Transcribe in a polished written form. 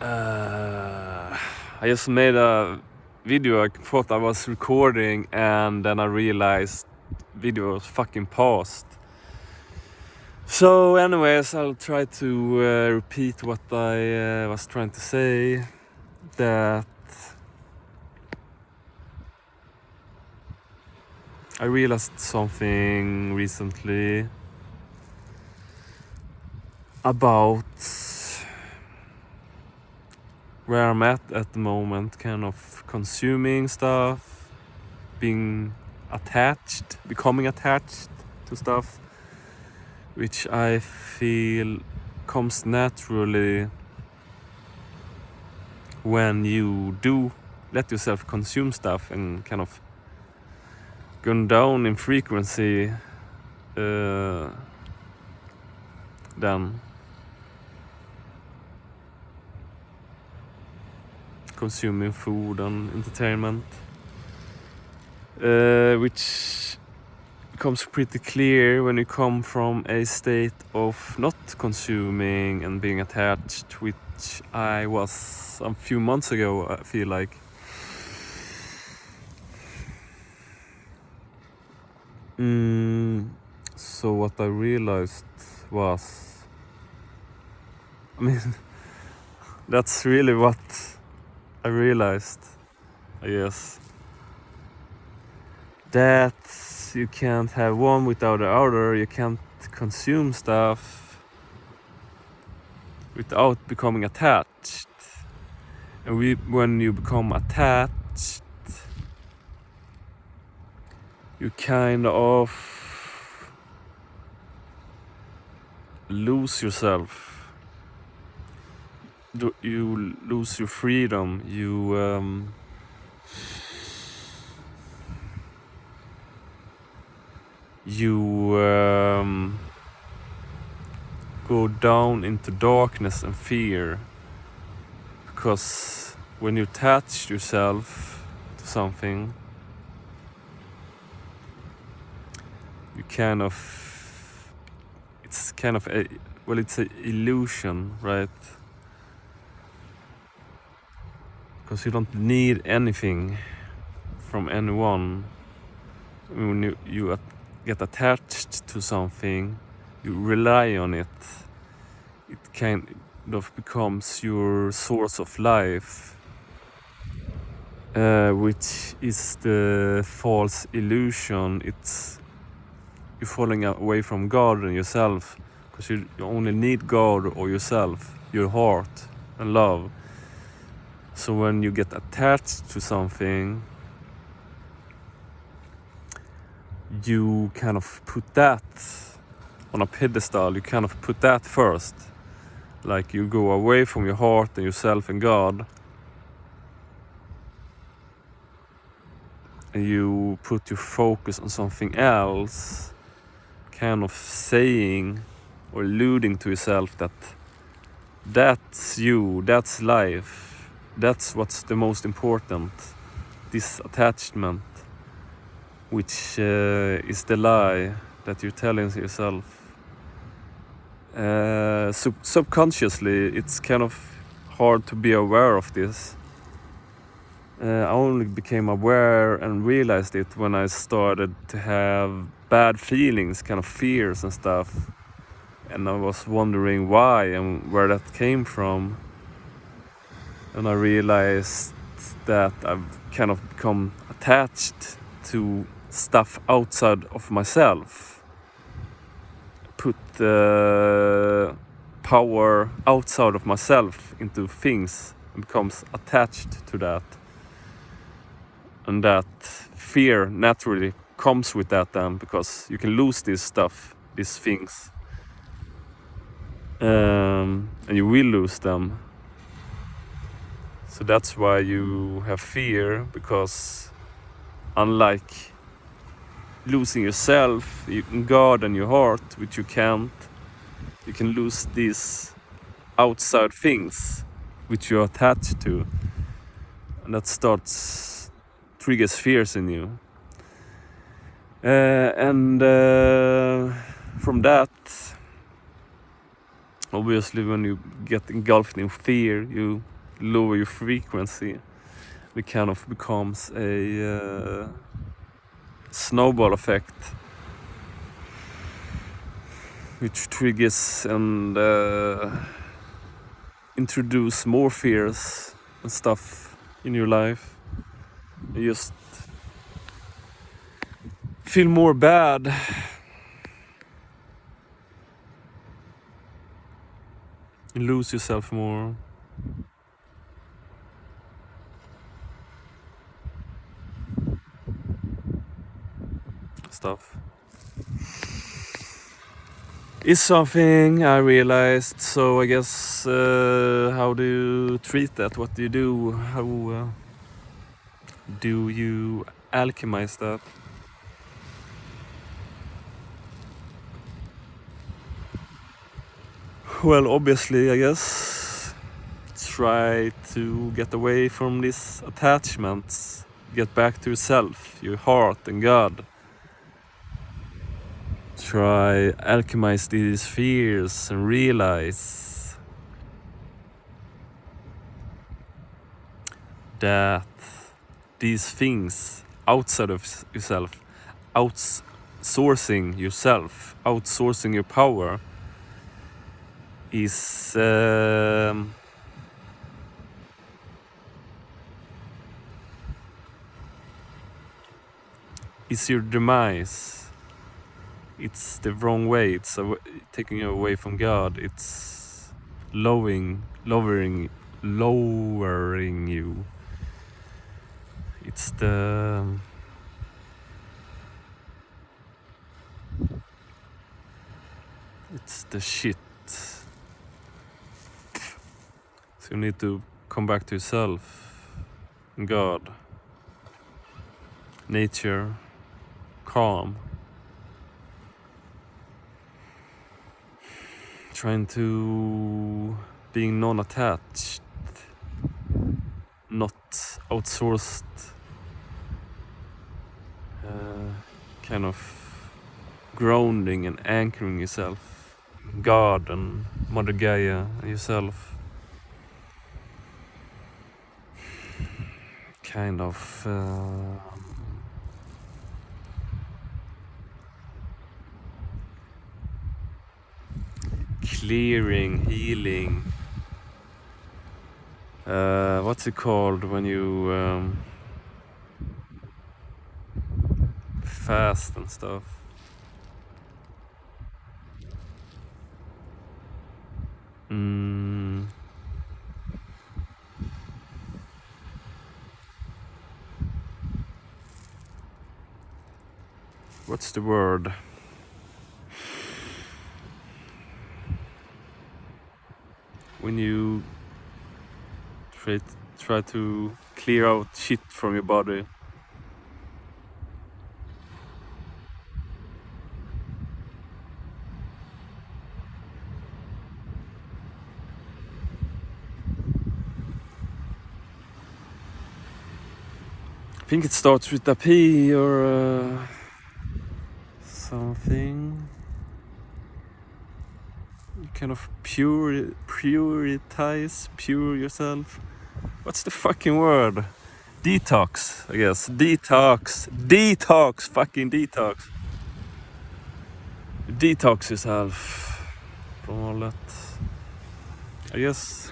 I just made a video. I thought I was recording, and then I realized video was fucking paused. So anyways, I'll try to repeat what I was trying to say. That I realized something recently about where I'm at the moment, kind of consuming stuff, becoming attached to stuff, which I feel comes naturally when you do let yourself consume stuff and kind of go down in frequency than consuming food and entertainment, which becomes pretty clear when you come from a state of not consuming and being attached, which I was a few months ago, I feel like. So what I realized was, I mean, that's really what I realized, I guess, that you can't have one without the other. You can't consume stuff without becoming attached. And when you become attached, you kind of lose yourself. You lose your freedom. You go down into darkness and fear, because when you attach yourself to something, you kind of, it's kind of it's an illusion, right? Because you don't need anything from anyone. When you get attached to something, you rely on it. It kind of becomes your source of life, which is the false illusion. It's you're falling away from God and yourself, because you only need God or yourself, your heart and love. So when you get attached to something, you kind of put that on a pedestal. You kind of put that first. Like you go away from your heart and yourself and God, and you put your focus on something else, kind of saying or alluding to yourself that that's you, that's life, that's what's the most important, this attachment, which is the lie that you're telling yourself. Subconsciously, it's kind of hard to be aware of this. I only became aware and realized it when I started to have bad feelings, kind of fears and stuff. And I was wondering why and where that came from. And I realized that I've kind of become attached to stuff outside of myself. Put the power outside of myself into things and becomes attached to that. And that fear naturally comes with that then, because you can lose this stuff, these things. And you will lose them. So that's why you have fear, because unlike losing yourself, you can guard in your heart, which you can't. You can lose these outside things which you're attached to. And that triggers fears in you. And from that, obviously when you get engulfed in fear, you lower your frequency, it kind of becomes a snowball effect, which triggers and introduce more fears and stuff in your life. You just feel more bad. You lose yourself more. Stuff is something I realized, so I guess how do you treat that? What do you do? How do you alchemize that? Well, obviously, I guess try to get away from these attachments, get back to yourself, your heart and God. Try alchemize these fears and realize that these things outside of yourself, outsourcing yourself, outsourcing your power is your demise. It's the wrong way. It's taking you away from God. It's lowering you. It's the shit. So you need to come back to yourself, God, nature, calm. Trying to being non-attached, not outsourced, kind of grounding and anchoring yourself, God and Mother Gaia and yourself. Kind of clearing, healing. What's it called when you fast and stuff? What's the word? When you try to clear out shit from your body. I think it starts with a P or something. You kind of pure yourself. What's the fucking word? Detox, I guess. Detox, fucking detox. Detox yourself from all that. I guess